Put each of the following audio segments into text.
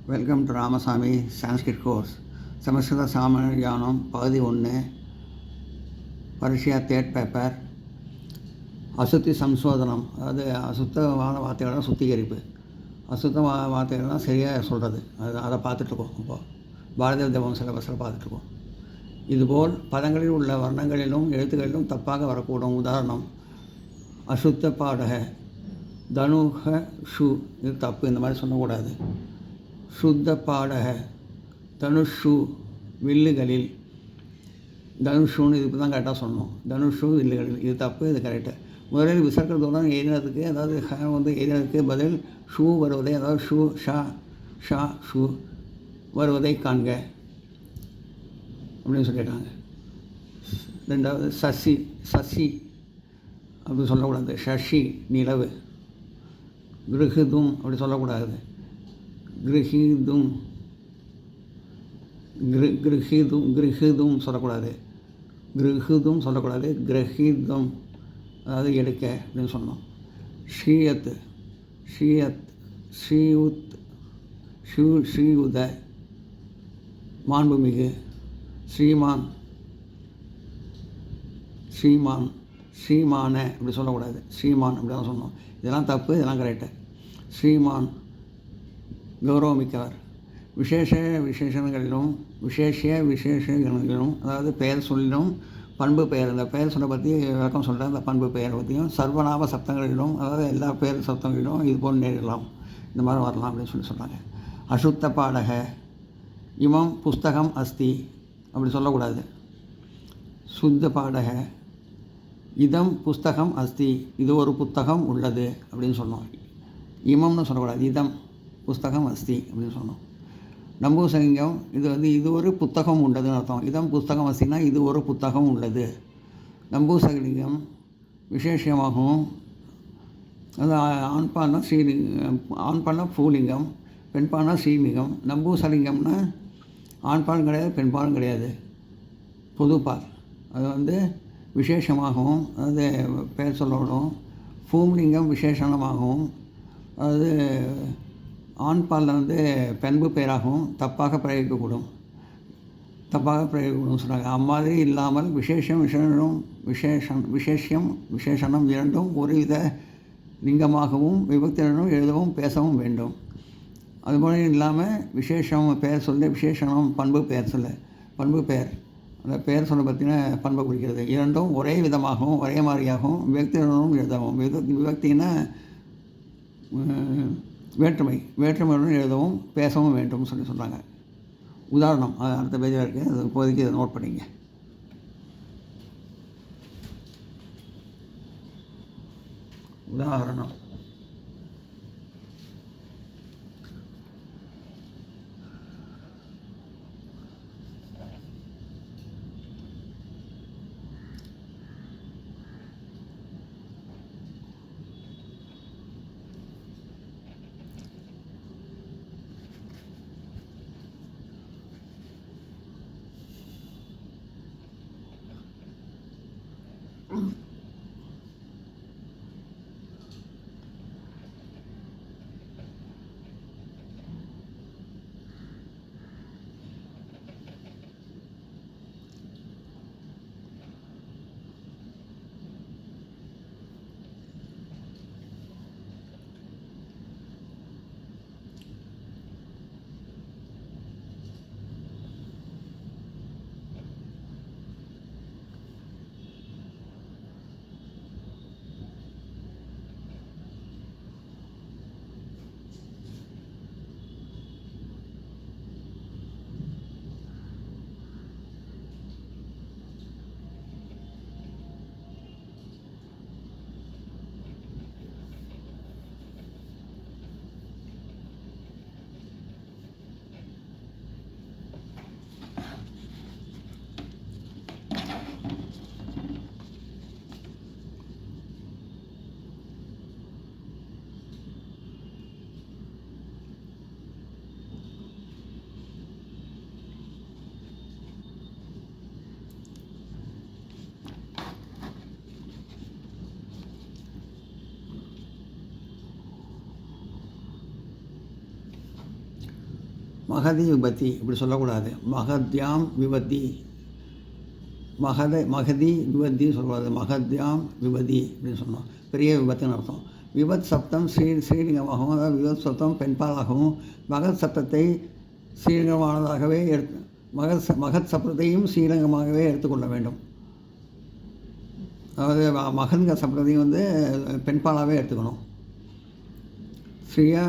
Welcome to Ramasamy Sanskrit course. சமஸ்கிருத சாமானிய ஞானம் பகுதி 1, பரீட்சையா தேர்ட் பேப்பர். அசுத்தி சம்சோதனம், அதாவது அசுத்தமான வார்த்தைகளோட சுத்திகரிப்பு. அசுத்த வார்த்தைகள்லாம் சரியாக சொல்கிறது, அதை பார்த்துட்ருக்கோம். இப்போது பாரதிய தேவம் சிலபஸில் பார்த்துட்ருக்கோம். இதுபோல் பதங்களில் உள்ள வர்ணங்களிலும் எழுத்துக்களிலும் தப்பாக வரக்கூடும். உதாரணம், அசுத்த பாடக, தனுக ஷு, இது தப்பு, இந்த மாதிரி சொல்லக்கூடாது. சுத்த பாடக, தனுஷு, வில்லுகளில். தனுஷுன்னு இதுக்கு தான் கரெக்டாக சொல்லணும். தனுஷு வில்லுகளில், இது தப்பு, இது கரெக்டு. முதலில் விசர்க்கத்துடன் எழுதினதுக்கு, அதாவது எழுதினதுக்கு பதில் ஷூ வருவதை, அதாவது ஷூ ஷா ஷா ஷூ வருவதை காண்க அப்படின்னு சொல்லியிருக்காங்க. ரெண்டாவது சசி, சசி அப்படி சொல்லக்கூடாது. ஷஷி நிலவு. கிருஹிதும் அப்படி சொல்லக்கூடாது. கிருஹிதும் கிருஹிதும் சொல்லக்கூடாது. கிருஹிதும் சொல்லக்கூடாது. கிரஹிதம், அதாவது எடுக்க அப்படின்னு சொன்னோம். ஷீயத், ஷீயத், ஸ்ரீயுத், ஸ்ரீயுத, மாண்புமிகு. ஸ்ரீமான், ஸ்ரீமான், ஸ்ரீமான அப்படி சொல்லக்கூடாது. ஸ்ரீமான் அப்படி தான் சொன்னோம். இதெல்லாம் தப்பு, இதெல்லாம் கரெக்டு. ஸ்ரீமான் கௌரவமிக்கவர். விசேஷணங்களிலும் விசேஷங்களிலும், அதாவது பெயர் சொல்லிலும் பண்பு பெயர், இந்த பெயர் சொல்ல பற்றி விளக்கம் சொல்கிறேன். அந்த பண்பு பெயரை பற்றியும் சர்வநாம சப்தங்களிலும், அதாவது எல்லா பெயர் சப்தங்களிலும் இது போல் நேரிடலாம், இந்த மாதிரி வரலாம் அப்படின்னு சொல்கிறாங்க. அசுத்த பாடக, இமம் புஸ்தகம் அஸ்தி அப்படி சொல்லக்கூடாது. சுத்த பாடக, இதம் புஸ்தகம் அஸ்தி, இது ஒரு புத்தகம் உள்ளது அப்படின்னு சொன்னோம். இமம்னு சொல்லக்கூடாது. இதம் புஸ்தகம் அஸ்தி அப்படின்னு சொன்னோம். நம்பூசலிங்கம், இது ஒரு புத்தகம் உள்ளதுன்னு அர்த்தம். இதம் புஸ்தகம் அஸ்தினா இது ஒரு புத்தகம் உள்ளது. நம்பூசலிங்கம் விசேஷமாகவும், அது ஆண்பான ஆண்பான பூலிங்கம், பெண்பான ஸ்ரீலிங்கம். நம்பூசலிங்கம்னா ஆண்பாலும் கிடையாது, பெண்பாலும் கிடையாது, பொதுப்பால். அது விசேஷமாகவும், அதாவது பெயர் சொல்லணும். பூம்லிங்கம் விசேஷமாகவும், அது ஆண்பாலில் பெண்பு பெயராகவும் தப்பாக பிரயோகிக்கக்கூடும் சொன்னாங்க. அம்மாதிரி இல்லாமல் விசேஷனம் இரண்டும் ஒருவித லிங்கமாகவும் விபக்தியுடனும் எழுதவும் பேசவும் வேண்டும். அதுபோல இல்லாமல் விசேஷம் பெயர் சொல்ல, விசேஷனம் பண்பு பெயர் சொல்ல. பண்பு பெயர் அந்த பெயர் சொல்ல பற்றின பண்பை குறிக்கிறது. இரண்டும் ஒரே விதமாகவும் ஒரே மாதிரியாகவும் விபக்தியுடனும் எழுதவும். விபக்தினா வேற்றுமையுடன் எழுதவும் பேசவும் வேண்டும் சொல்கிறாங்க. உதாரணம் அடுத்த பேஜில் இருக்குது, அது இப்போதைக்கு இதை நோட் பண்ணிங்க. உதாரணம், மகதி விபத்தி இப்படி சொல்லக்கூடாது. மகத்யாம் விபத்தி, மகதி விபத்தின்னு சொல்லக்கூடாது. மகத்யாம் விபதி அப்படின்னு சொன்னோம். பெரிய விபத்துன்னு அர்த்தம். விபத் சப்தம் ஸ்ரீலிங்கமாகவும், அதாவது விபத் சப்தம் பெண்பாலாகவும், மகத் சப்தத்தை ஸ்ரீலிங்கமானதாகவே மகத் சப்தத்தையும் ஸ்ரீலிங்கமாகவே எடுத்துக்கொள்ள வேண்டும். அதாவது மகன்கிற சப்தத்தையும் பெண்பாலாகவே எடுத்துக்கணும். ஸ்ரீயா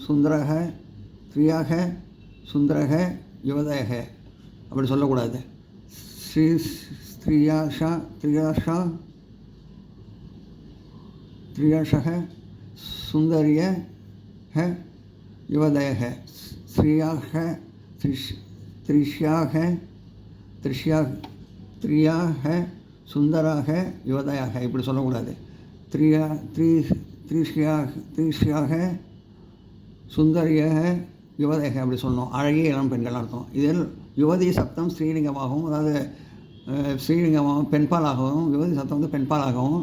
சுந்தரக, ஸ்ரீயாக சுந்தரக யுவதக அப்படி சொல்லக்கூடாது. ஸ்ரீயாஷக சுந்தரிய யுவதக, ஸ்ரீயாக த்ரியாக சுந்தராக யுவதயாக இப்படி சொல்லக்கூடாது. த்ரீஷ்யாக சுந்தரியாக யுவதேக அப்படி சொல்லணும். அழகிய இளம் பெண்கள் அர்த்தம். இதில் யுவதி சப்தம் ஸ்ரீலிங்கமாகவும், அதாவது ஸ்ரீலிங்கமாகவும் பெண்பாலாகவும், யுவதி சப்தம் பெண்பாலாகவும்,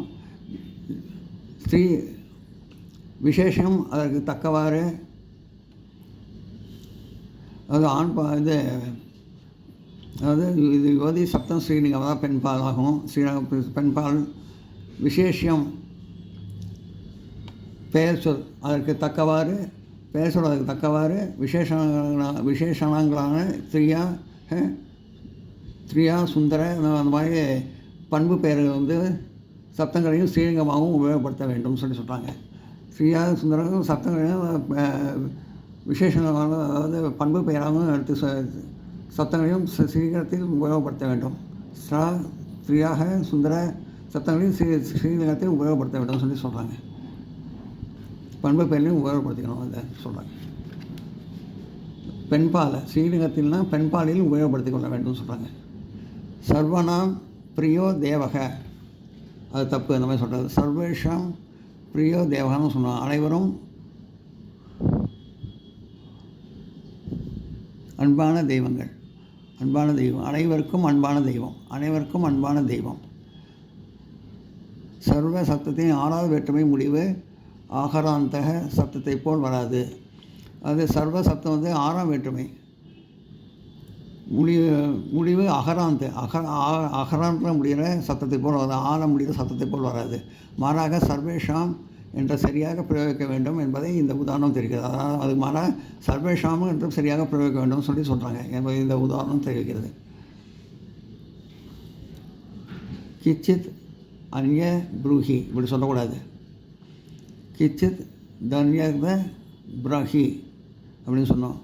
ஸ்ரீ விசேஷம் அதற்கு தக்கவாறு, அதாவது அதாவது இது யுவதி சப்தம் ஸ்ரீலிங்கம் தான் பெண்பாலாகவும், பெண்பால் விசேஷம் பெயர் சொல் அதற்கு தக்கவாறு, பெயர் சொல் அதற்கு தக்கவாறு விசேஷணங்களான ஸ்ரீயா சுந்தர அந்த மாதிரி பண்பு பெயர்கள் சப்தங்களையும் ஸ்ரீலிங்கமாகவும் உபயோகப்படுத்த வேண்டும் சொல்கிறாங்க. ஸ்ரீயா சுந்தரம் சப்தங்களையும் விசேஷமான, அதாவது பண்பு பெயராகவும் எடுத்து சப்தங்களையும் ஸ்ரீலிங்கத்தில் உபயோகப்படுத்த வேண்டும். ஸ்ரீயாக சுந்தர சப்தங்களையும் ஸ்ரீலிங்கத்தில் உபயோகப்படுத்த வேண்டும் சொல்கிறாங்க. பண்பு பெயரையும் உபயோகப்படுத்திக்கணும் அதை சொல்கிறாங்க. பெண்பாலை ஸ்ரீலிங்கத்தில்னா பெண்பாலில் உபயோகப்படுத்திக் கொள்ள வேண்டும் சொல்கிறாங்க. சர்வனாம் பிரியோ தேவக அது தப்பு, அந்த மாதிரி சொல்கிறது. சர்வேஷாம் பிரியோ தேவகான்னு சொன்னாங்க. அனைவரும் அன்பான தெய்வங்கள், அன்பான தெய்வம், அனைவருக்கும் அன்பான தெய்வம், அனைவருக்கும் அன்பான தெய்வம். சர்வ சப்தத்தின் 6வது வேற்றுமை முடிவு ஆகராந்தக சப்தத்தை போல் வராது. அது சர்வ சப்தம் 6ஆம் வேற்றுமை, முடிவு அகராந்த அகராந்தில் முடிகிற சத்தத்தை போல் வராது, ஆழம் முடிகிற சத்தத்தை போல் வராது. மாறாக சர்வேஷாம் என்ற சரியாக பிரயோகிக்க வேண்டும் என்பதை இந்த உதாரணம் தெரிவிக்கிறது. அதாவது அது மாறாக சர்வேஷாமும் என்றும் சரியாக பிரயோகிக்க வேண்டும் சொல்கிறாங்க என்பதை இந்த உதாரணம் தெரிவிக்கிறது. கிச்சித் அந்ய ப்ரூஹி இப்படி சொல்லக்கூடாது. கிச்சித் தன்யத பிரஹி அப்படின்னு சொன்னோம்.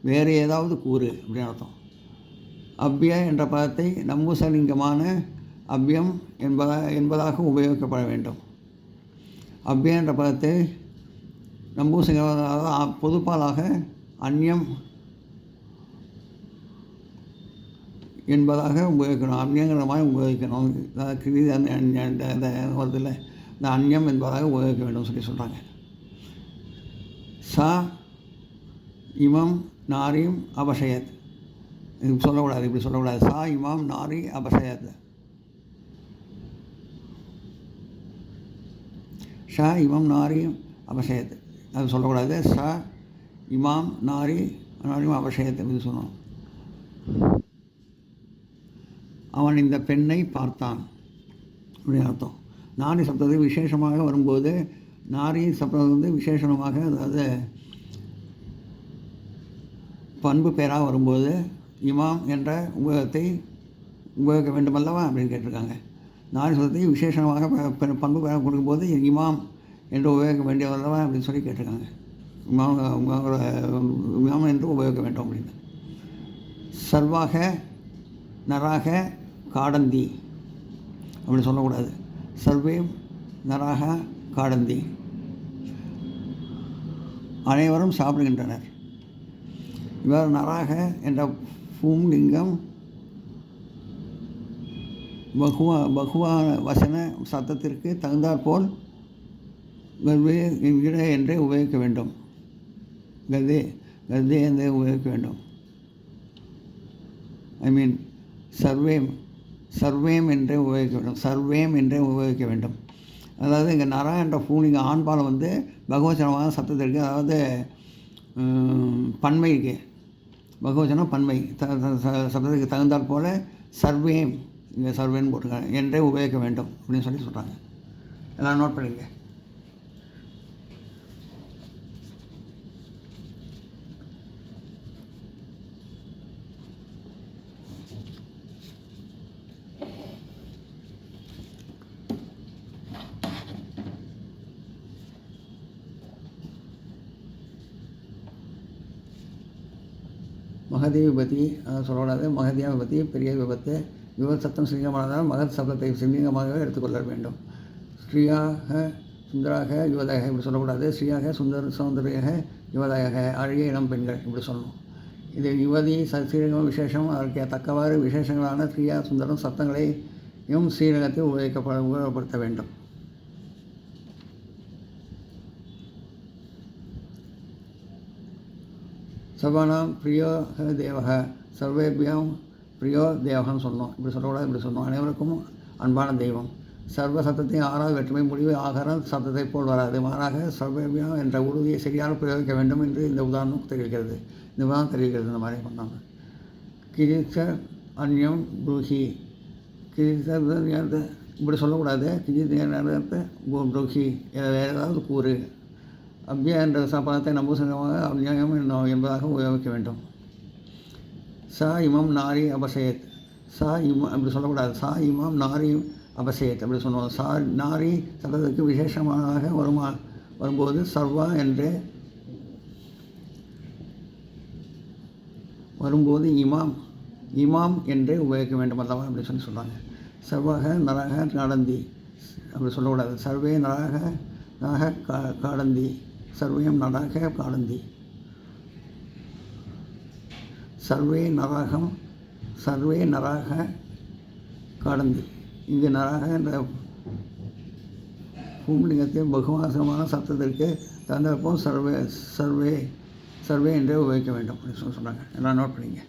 வேறு ஏதாவது கூறு அப்படின்னு அர்த்தம். அவ்ய என்ற பதத்தை நம்பூசலிங்கமான அவ்யம் என்பதாக உபயோகிக்கப்பட வேண்டும். அவ்ய என்ற பதத்தை நம்பூசலிங்கமாக பொதுப்பாலாக அந்யம் என்பதாக உபயோகிக்கணும். அந்யங்கிற மாதிரி உபயோகிக்கணும். அந்த வருதில்லை, இந்த அந்யம் என்பதாக உபயோகிக்க வேண்டும் சொல்கிறாங்க. சா இமம் நாரியும் அபஷயத் இது சொல்லக்கூடாது, இப்படி சொல்லக்கூடாது. சா இமாம் நாரி அபஷயத், ஷா இமம் நாரியும் அபஷயத் அது சொல்லக்கூடாது. சா இமாம் நாரியும் அபஷயத் அப்படின்னு சொன்னோம். அவன் இந்த பெண்ணை பார்த்தான் அப்படின்னு அர்த்தம். நாரி சப்தத்துக்கு விசேஷமாக வரும்போது, நாரி சப்தம் விசேஷமாக, அதாவது பண்பு பெயராக வரும்போது இமாம் என்ற உபயோகத்தை உபயோகிக்க வேண்டுமல்லவா அப்படின்னு கேட்டிருக்காங்க. நாரி சப்தத்தை விசேஷமாக பண்பு பெயராக கொடுக்கும்போது இமாம் என்று உபயோகிக்க வேண்டியவல்லவா அப்படின்னு சொல்லி கேட்டிருக்காங்க. இமாம் என்று உபயோகிக்க வேண்டும் அப்படின்னு. சர்வாக நராக காடந்தி அப்படின்னு சொல்லக்கூடாது. சர்வே நராக காடந்தி அனைவரும் சாப்பிடுகின்றனர். இவர் நராக என்ற பூம்லிங்கம் பகுவா வசன சத்தத்திற்கு தகுந்தாற்போல் கதே என்றே உபயோகிக்க வேண்டும். கதே என்றே உபயோகிக்க வேண்டும். சர்வேம் என்றே உபயோகிக்க வேண்டும். சர்வேம் என்றே உபயோகிக்க வேண்டும். அதாவது இங்கே நரா என்ற பூலிங்க ஆண்பாலம் பகவச்சனமான சத்தத்திற்கு, அதாவது பன்மைக்கு பகுவச்சனம் பன்மை சப்தத்துக்கு தகுந்தாற் போல் சர்வே, இங்கே சர்வேன்னு போட்டிருக்காங்க, என்றே உபயோகிக்க வேண்டும் அப்படின்னு சொல்லி சொல்கிறாங்க. எல்லாம் நோட் பண்ணிங்க. மகதி விபத்தி சொல்லக்கூடாது. மகதியா விபத்தி பெரிய விபத்து. விபத் சத்தம் சிங்கமானதால் மகத் சப்தத்தை சிங்கமாகவே எடுத்துக்கொள்ள வேண்டும். ஸ்ரீயாக சுந்தராக யுவதாக இப்படி சொல்லக்கூடாது. ஸ்ரீயாக சௌந்தரியாக யுவதாக அழகிய இளம் பெண்கள் இப்படி சொல்லணும். இது யுவதி ஸ்ரீரகம் விசேஷம் அதற்கு தக்கவாறு விசேஷங்களான ஸ்ரீயா சுந்தரம் சப்தங்களையும் ஸ்ரீரகத்தில் உபயோகப்படுத்த வேண்டும். சர்வானாம் பிரியோ தேவக சர்வேபியம் பிரியோ தேவகன்னு சொன்னோம். இப்படி சொல்லக்கூடாது, இப்படி சொன்னோம். அனைவருக்கும் அன்பான தெய்வம். சர்வ சத்தத்தையும் ஆறாவது வேற்றுமை முடிவு ஆகாரம் சப்தத்தை போல் வராது. மாறாக சர்வேபியம் என்ற உறுதியை சரியாக பிரயோகிக்க வேண்டும் என்று இந்த உதாரணம் தெரிவிக்கிறது. இந்த உதாரணம் தெரிவிக்கிறது. இந்த மாதிரி பண்ணாங்க. கிரிச்ச அந்யம் புருஹி கிரிச்ச இப்படி சொல்லக்கூடாது. கிரிச்ச புருஹி வேறு ஏதாவது கூறு. அவ்யா என்ற பதத்தை நம்புசங்கமாக அவ்யாயம் என்பதாக உபயோகிக்க வேண்டும். சா இமம் நாரி அபசேத் சா இமம் அப்படி சொல்லக்கூடாது. சா இமம் நாரி அபசேத் அப்படி சொல்லுவோம். சா நாரி சப்தத்துக்கு விசேஷமாக வரும்போது சர்வா என்று வரும்போது இமாம் என்றே உபயோகிக்க வேண்டும் அல்லவா அப்படி சொல்லி சொல்கிறாங்க. சர்வக நரக காடந்தி அப்படி சொல்லக்கூடாது. சர்வே நரக காடந்தி சர்வயம் நரக காடந்தி. சர்வே நரக காடந்தி. இங்கு நரக என்ற பூமிலிங்கத்தில் பகுவாசமான சப்தத்திற்கு தந்தப்போ சர்வே என்றே உபயோகிக்க வேண்டும் அப்படின்னு சொன்னாங்க. எல்லாம் நோட் பண்ணிங்க.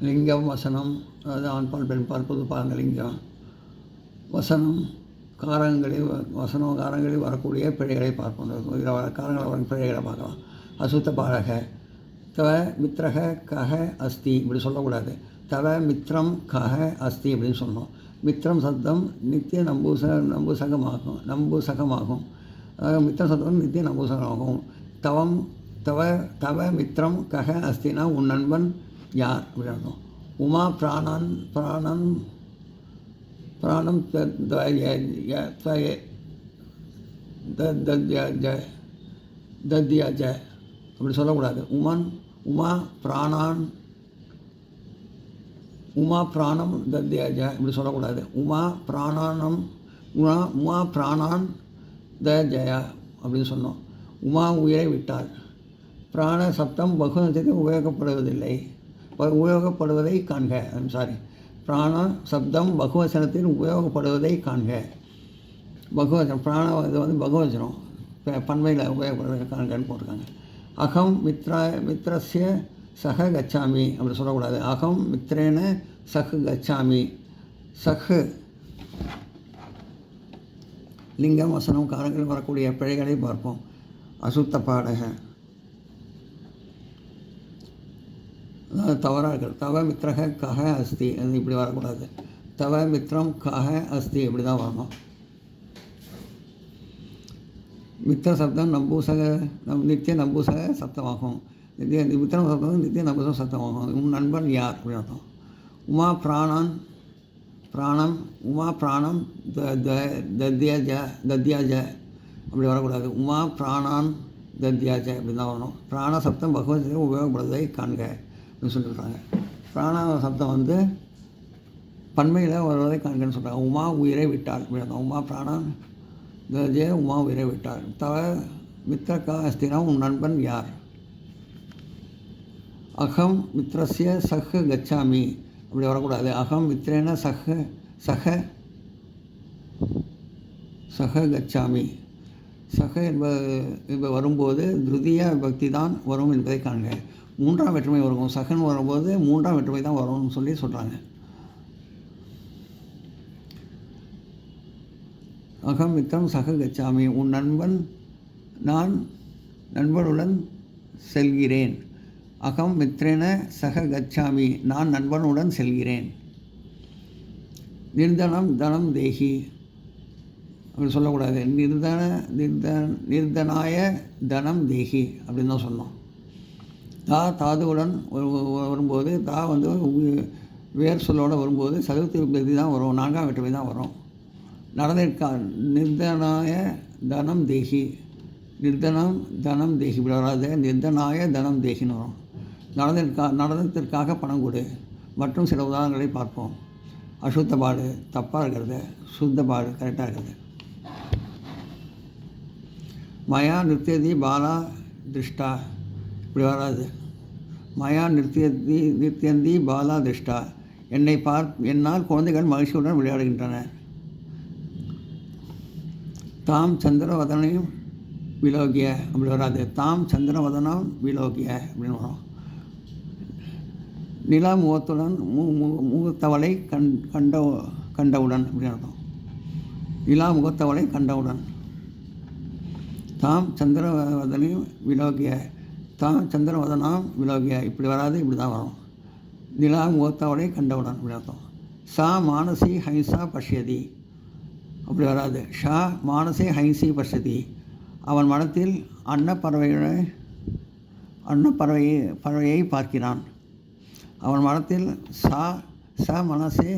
லிங்கம் வசனம், அதாவது ஆண்பால் பெண்பால் பொதுப்பாங்க லிங்கம். வசனம் காரங்களில் வரக்கூடிய பிழைகளை பார்ப்போம். காரங்களில் வர பிழைகளை பார்க்கலாம். அசுத்த பாழக தவ மித்ரக கக அஸ்தி இப்படி சொல்லக்கூடாது. தவ மித்ரம் கக அஸ்தி அப்படின்னு சொன்னோம். மித்ரம் சப்தம் நித்திய நம்பூசகமாகும். மித்ரம் சப்தம் நித்திய நம்பூசகமாகும். தவ மித்ரம் கக அஸ்தினா உன் நண்பன் யார் அப்படின்னு அர்த்தம். உமா பிராணம் தத்யாஜ அப்படி சொல்லக்கூடாது. உமா பிராணம் தத்யாஜ இப்படி சொல்லக்கூடாது. உமா பிராணான் த ஜயா அப்படின்னு சொன்னோம். உமா உயிரை விட்டாள். பிராண சப்தம் பகுவச்சனத்தில் உபயோகப்படுவதை காண்க. பிராண சப்தம் பகுவச்சனத்தில் உபயோகப்படுவதை காண்க. பகுவச்சனம் பிராண இது பகுவச்சனம் பன்மையில் உபயோகப்படுவதை காண்கன்னு போட்டிருக்காங்க. அகம் மித்ரஸ்ய சக கச்சாமி அப்படி சொல்லக்கூடாது. அகம் மித்ரேன சஹ் கச்சாமி. சஹ் லிங்கம் வசனம் காரங்கள் வரக்கூடிய பிழைகளை பார்ப்போம். அசுத்த பாடக தவறாக இருக்கிறது. தவ மித்ரக கஹ அஸ்தி அது இப்படி வரக்கூடாது. தவ மித்ரம் கஹ அஸ்தி இப்படி தான் வரணும். மித்திர சப்தம் நம்பூசக நித்திய நம்பூசக சப்தமாகும். மித்திரம் சப்தம் நித்திய நம்பூசக சப்தமாகும். உன் நண்பன் யார் அப்படின்னு அர்த்தம். உமா பிராணம் உமா பிராணம் தத்யாஜ அப்படி வரக்கூடாது. உமா பிராணான் தத்யாஜ அப்படி தான் வரணும். பிராண சப்தம் பகவத்கீதையில் உபயோகப்படுவதை காண்க அப்படின்னு சொல்லியிருக்காங்க. பிராண சப்தம் பன்மையில் வருவதை காண்கன்னு சொல்கிறாங்க. உமா உயிரை விட்டாள் அப்படின்னு. உமா பிராணம் தத்ய உமா உயிரை விட்டாள். தவ மித்ரகா அஸ்தினா உன் நண்பன் யார். அகம் மித்ரஸ்ய சஹ் கச்சாமி அப்படி வரக்கூடாது. அகம் மித்ரேன சஹ கச்சாமி. சஹ என்பது வரும்போது திருதிய விபக்தி தான் வரும் என்பதை காண்க. மூன்றாம் வேற்றுமை வரும். சஹன் வரும்போது மூன்றாம் வேற்றுமை தான் வரும்னு சொல்லி சொல்கிறாங்க. அகம் மித்ரம் சஹ கச்சாமி. உன் நண்பன் நான் நண்பனுடன் செல்கிறேன். அகம் மித்ரேன சக கச்சாமி. நான் நண்பனுடன் செல்கிறேன். நிர்தனம் தனம் தேகி அப்படி சொல்லக்கூடாது. நிர்தனாய தனம் தேகி அப்படின்னு தான் சொன்னோம். தாதுவுடன் வரும்போது வேர் சொல்லோடு வரும்போது சதுர்த்தி விபக்தி தான் வரும். நான்காம் வேற்றுமை தான் வரும். நிர்தனாய தனம் தேகி. நிர்தனம் தனம் தேகி இப்படி வராது. நிர்தனாய தனம் தேகின்னு வரும். நடனத்திற்காக பணம் கொடு மற்றும் சில உதாரணங்களை பார்ப்போம். அசுத்த பாடு தப்பாக இருக்கிறது. சுத்த பாடு கரெக்டாக இருக்கிறது. மயா நிருத்தியதி பாலா திருஷ்டா இப்படி வராது. மயா நிருத்தியந்தி பாலா திருஷ்டா. என்னால் குழந்தைகள் மகிழ்ச்சியுடன் விளையாடுகின்றன. தாம் சந்திரவதனையும் விலோகிய அப்படி வராது. தாம் சந்திரவதனம் விலோகிய அப்படின்னு வரும். நிலா முகத்துடன் முகத்தவளை கண்டவுடன் அப்படின்னு அர்த்தம். நிலா முகத்தவளை கண்டவுடன். தாம் சந்திரவதனையும் விலோகிய. தாம் சந்திரவதனாம் விலோகிய இப்படி வராது. இப்படி தான் வரும். நிலா முகத்தவளை கண்டவுடன் அப்படி அர்த்தம். சா மானசி ஹைசா பஷ்யதி அப்படி வராது. ஷா மானசி ஹைசி பஷ்யதி. அவன் மனத்தில் பறவையை பார்க்கிறான். அவன் மனத்தில் சா மானசே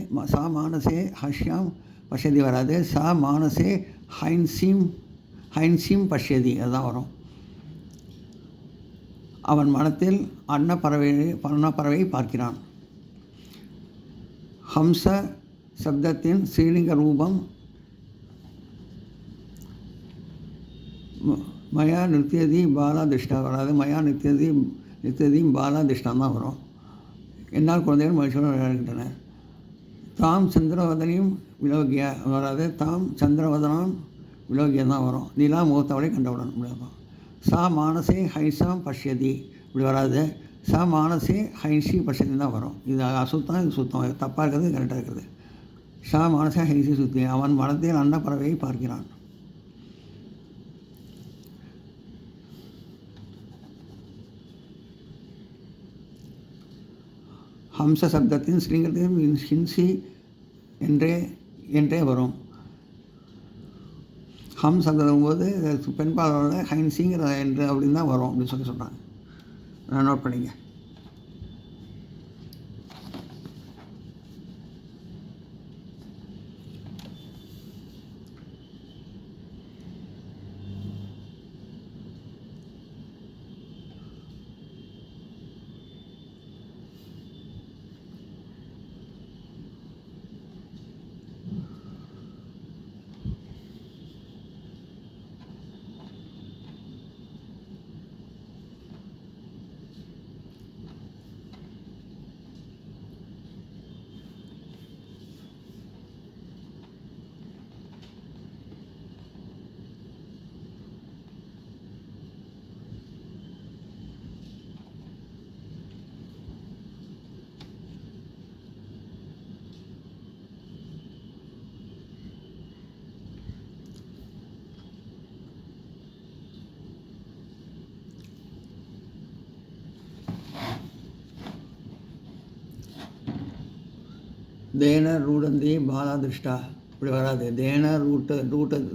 ஹஷ்யாம் பஷ்யதி வராது. சா மானசே ஹைன்சீம் பஷ்யதி அதுதான் வரும். அவன் மனத்தில் பறவை பார்க்கிறான். ஹம்ச சப்தத்தின் ஸ்ரீலிங்க ரூபம் மயா நிருத்தியதி பாலா திருஷ்டா வராது. மயா நிருத்தியதி பாலா திருஷ்டான் தான் வரும். என்னால் குழந்தைகள் மகிழ்ச்சியோடு விளையாடுகின்றன. தாம் சந்திரவதனையும் விலோகிய வராது. தாம் சந்திரவதனம் விலோகியம் தான் வரும். நிலா முகத்தவளை கண்டவுடன் இப்படி வரும். சா மானசே ஹைசாம் பஷ்யதி இப்படி வராது. சா மானசே ஹைசி பஷ்யதி தான் வரும். இது அசுத்தம், இது சுத்தம். தப்பாக இருக்கிறது, கரெக்டாக இருக்கிறது. சா மானசே ஹைசி சுத்தி. அவன் மனத்தில் அன்னப்பறவையை பார்க்கிறான். ஹம்ச சப்தத்தின் ஸ்ரீங்கத்தையும் ஹின்சி என்றே வரும். ஹம் சப்தம் வரும்போது பெண்பாளோட ஹைன்சிங்கிற என்று அப்படின்னு தான் வரும் அப்படின்னு சொல்கிறாங்க. நோட் பண்ணிங்க. தேன ரூடந்தி பாலாதிருஷ்டா இப்படி வராது. தேன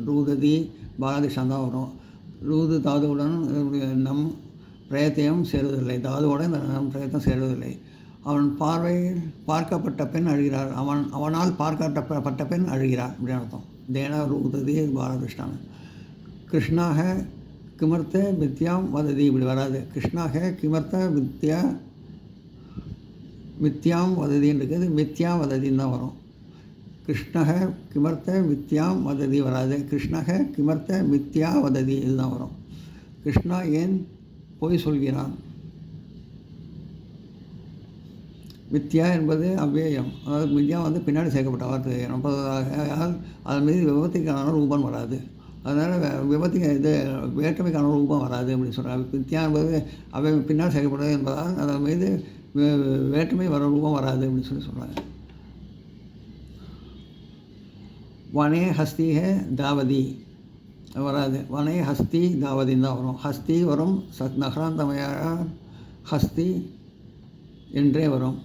ரூததி பாலாதிருஷ்டம் தான் வரும். ரூது தாதுவுடன் நம் பிரயத்தையும் சேருவதில்லை. தாதுவோட இந்த நம் பிரயத்தம் சேருவதில்லை. அவன் பார்க்கப்பட்ட பெண் அழுகிறார். அவனால் பார்க்கப்பட்ட பெண் அழுகிறார் அப்படின்னு அர்த்தம். தேன ரூததி பாலாதிருஷ்டான. கிருஷ்ணாக கிமர்த்த வித்யாம் வததி இப்படி வராது. கிருஷ்ணாக கிமர்த்த வித்யாம் வததின்னு இருக்குது. மித்யா வததின்னு தான் வரும். கிருஷ்ணக கிமர்த்த வித்யாம் வததி வராது. கிருஷ்ணக கிமர்த்த மித்யா வததி இதுதான் வரும். கிருஷ்ணா ஏன் பொய் சொல்கிறான். மித்யா என்பது அவ்வியம். அதாவது மித்யா பின்னாடி சேர்க்கப்பட்ட வார்த்தை. அதன் மீது விபத்திக்கான ரூபம் வராது. அதனால் விபத்துக்கு வேற்றுமைக்கான ரூபம் வராது அப்படின்னு சொல்கிறாங்க. மித்யா என்பது அவை பின்னால் சேர்க்கப்படுவது என்பதால் அதன் மீது வேற்றுமை வர ரூபம் வராது அப்படின்னு சொல்கிறாங்க. வனே ஹஸ்திக தாவதி வராது. வனே ஹஸ்தி தாவதின்னு தான் வரும். ஹஸ்தி வரும். நகராந்தமையாக ஹஸ்தி என்றே வரும்.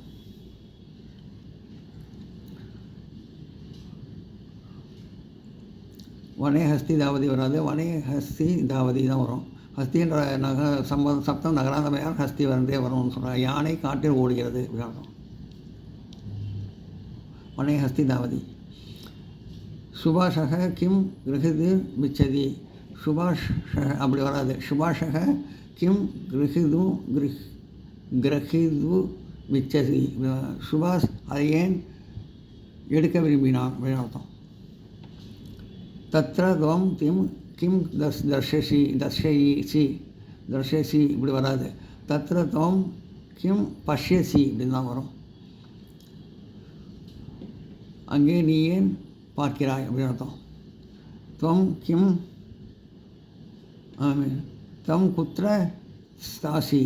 வனே ஹஸ்தி தாவதி வராது. வனே ஹஸ்தி தாவதி தான் வரும். ஹஸ்தின்ற சப்தம் நகராந்தமையாக ஹஸ்தி வரந்தே வரும்னு சொல்கிறாங்க. யானை காட்டில் ஓடுகிறது அப்படின்னு. வனே ஹஸ்தி தாவதி. சுபாஷக கிம் கிரகிது மிச்சதி. சுபாஷக அப்படி வராது. சுபாஷக கிம் கிரகிது மிச்சதி. சுபாஷ் அதை ஏன் எடுக்க விரும்பினான் அப்படின்னு அர்த்தம். தத்ர துவம் கிம் தர்ஷசி இப்படி வராது. தத்ர துவம் கிம் பஷ்யசி அப்படின்னு தான் வரும். அங்கே நீ ஏன் பார்க்கிறாய் அப்படின்னு அர்த்தம். துவம் கிம் தம் குத்ர ஸ்தாசி.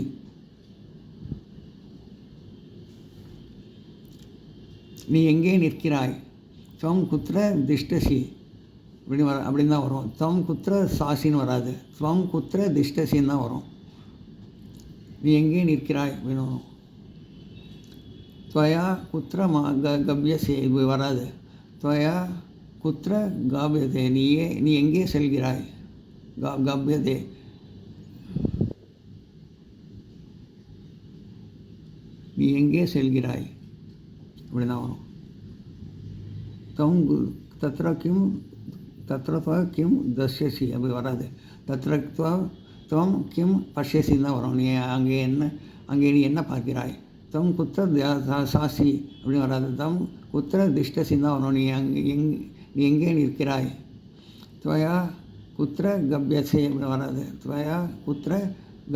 நீ எங்கே நிற்கிறாய். துவம் குத்ர திஷ்டசி அப்படின்னு தான் வரும். துவம் குத்ர சாசின்னு வராது. துவம் குத்ர திஷ்டசின்னு தான் வரும். நீ எங்கே நிற்கிறாய் அப்படின்னு வரும். துவயா குத்ர கவ்யசே இது வராது. துவயா குத்ர காபியதே நீ எங்கே செல்கிறாய். கவ்யதே நீ எங்கே செல்கிறாய் அப்படி தான் வரும். தத்ர கிம் தத்ர கிம் தஷ்யசி அப்படி வராது. தத்ர துவம் கிம் பஷ்யசின்னு தான் வரும். நீ அங்கே நீ என்ன பார்க்கிறாய். தம் குத்திர சாசி அப்படின்னு வராது. தம் குத்திர திஷ்டசின்னு தான் வரும். நீ எங்கே நிற்கிறாய். துவயா குத்திர கவ்யசே அப்படின்னு வராது. துவயா குத்திர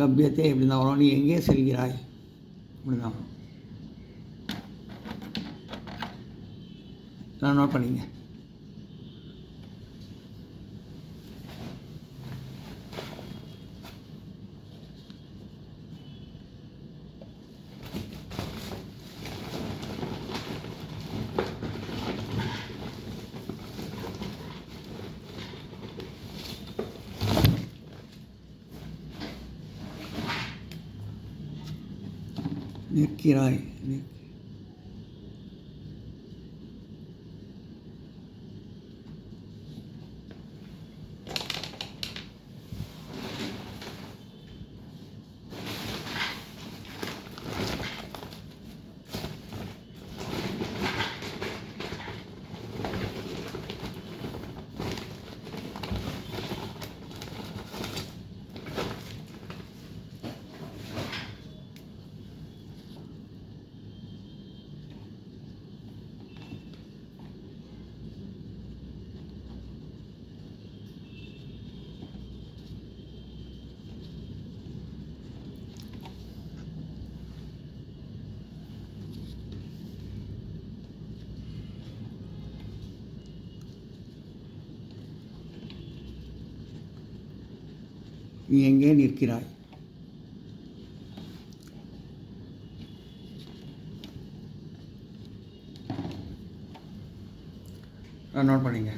கவ்யத்தே அப்படின்னு தான் வரும். நீ எங்கே செல்கிறாய் அப்படின்னு தான் வரும். நான் நோட் பண்ணிங்க. நிற்கிறாய். நீ எங்கே நிற்கிறாய். நோட் பண்ணிங்க.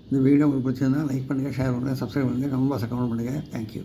இந்த வீடியோ உங்களுக்கு பிடிச்சிருந்தா லைக் பண்ணுங்கள், ஷேர் பண்ணுங்கள், சப்ஸ்கிரைப் பண்ணுங்கள், கமெண்ட் பாக்ஸில் கமெண்ட் பண்ணுங்கள். தேங்க்யூ.